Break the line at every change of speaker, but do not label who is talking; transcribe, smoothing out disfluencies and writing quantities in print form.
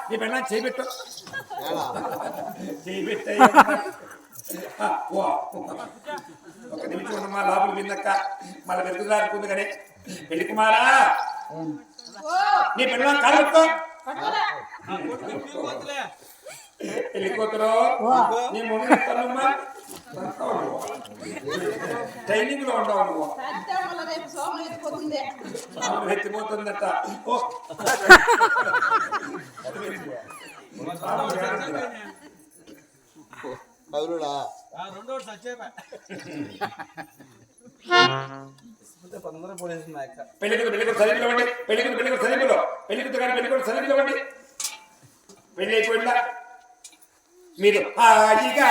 నీ పెళ్ళ చేయబెట్టు చేయబెట్ట ఒక నిమిషం ఉండమ్మా లోపల విందక్క మళ్ళీ వెళ్తుందారుకుంది కానీ పెళ్లి కుమారా నీ పెళ్ళ కాలుకో పెళ్లి కూతురు నీ మమ్మీ తల్లమ్మా ట్రైనింగ్ లో ఉండవు నువ్వు ఎత్తిపోతుందట పెళ్లి అయిపోయిందా మీరు హాయిగా